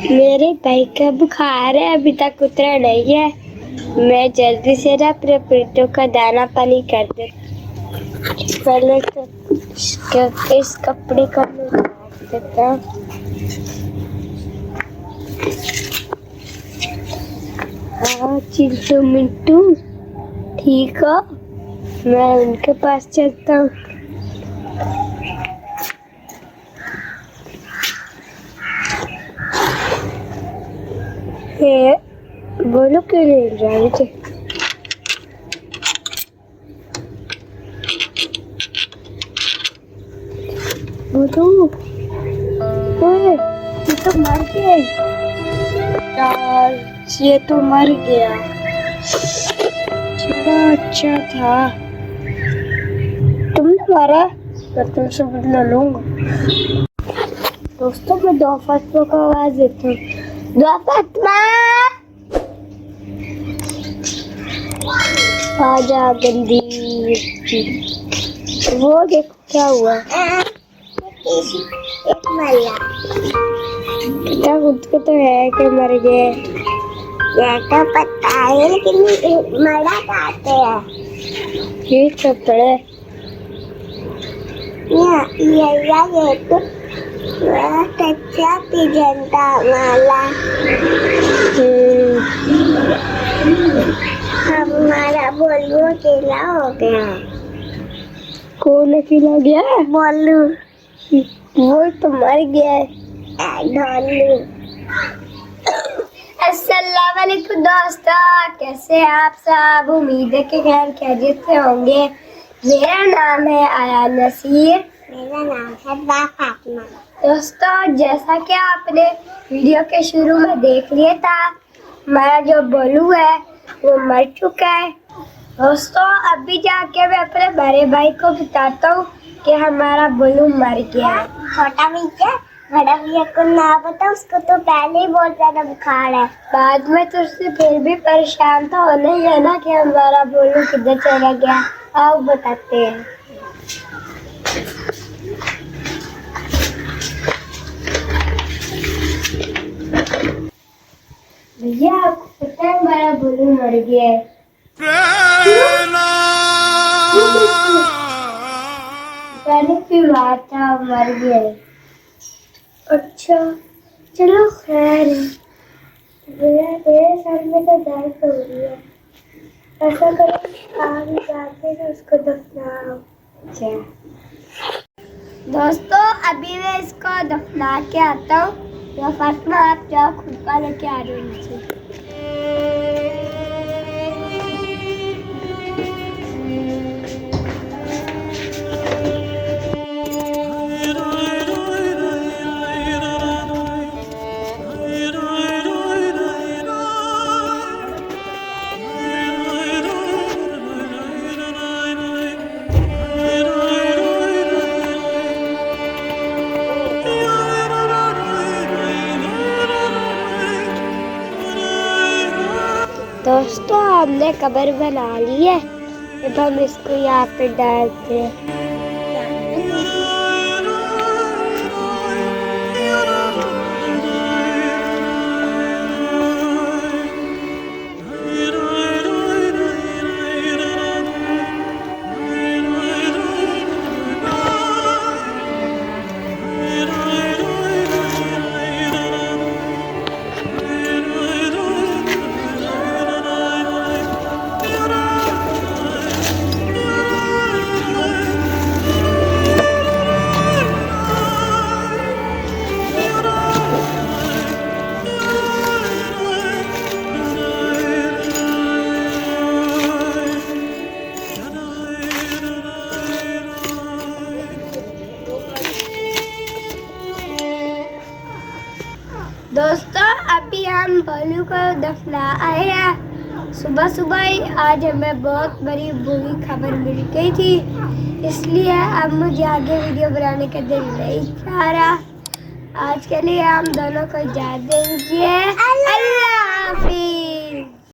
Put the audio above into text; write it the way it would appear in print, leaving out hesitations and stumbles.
मेरे भाई का बुखार है, अभी तक उतरा नहीं है। मैं जल्दी से ना अपने पेटों का दाना पानी कर दे। पहले तो इस कपड़े का मैं उतार देता हूँ। हाँ चिंटू मिंटू ठीक हो? मैं उनके पास चलता हूँ। बोलो क्यों नहीं जा रहे थे? बोलो ये तो मर गया यार, ये तो मर गया। चलो अच्छा था। तुमने मारा, मैं तुमसे बदला लूंगा। दोस्तों मैं दो फातिमा को आवाज देता हूँ। दो फातिमा आजा गंदी। वो देखो क्या हुआ। एक मल्ला पता खुद को तो है कि मर गए। ये तो पता है लेकिन मरा कहते हैं। ये कपड़े ये तो कच्चा पिजंता वाला। हमारा बोलू अकेला हो गया। कौन अकेला गया? बोलू। वो तो मर गया है। ढोलू। अस्सलाम वालेकुम दोस्तों, कैसे हैं आप सब? उम्मीद है कि खैर खैरियत से होंगे। मेरा नाम है आया नसीर। मेरा नाम है फातिमा। दोस्तों जैसा कि आपने वीडियो के शुरू में देख लिया था, हमारा जो बोलू है वो मर चुका है। दोस्तों अभी जाके मैं अपने बड़े भाई को बताता हूँ कि हमारा बोलू मर गया है। छोटा भैया बड़ा भैया को ना बता, उसको तो पहले ही बहुत ज्यादा बुखार है। बाद में तो उससे फिर भी परेशान तो होना ही है ना कि हमारा बोलू किधर चला गया। आओ बताते हैं। भैया आपको पता है हमारा बोलू मर गया है। पहले बीमार था, मर गया है। अच्छा चलो खैर है। मेरे सर में तो दर्द हो रही है। ऐसा करो आगे जाके ना उसको दफनाओ। अच्छा दोस्तों अभी मैं इसको दफना के आता हूँ। या फातिमा आप जाओ खुद का लेके आ रही नीचे। दोस्तों हमने कब्र बना ली है, अब हम इसको यहाँ पे डालते हैं। दोस्तों अभी हम बोलू को दफना आए हैं। सुबह सुबह ही आज हमें बहुत बड़ी बुरी खबर मिल गई थी, इसलिए अब मुझे आगे वीडियो बनाने का दिल नहीं चाह रहा। आज के लिए हम दोनों को इजाज़त दीजिए। अल्लाह।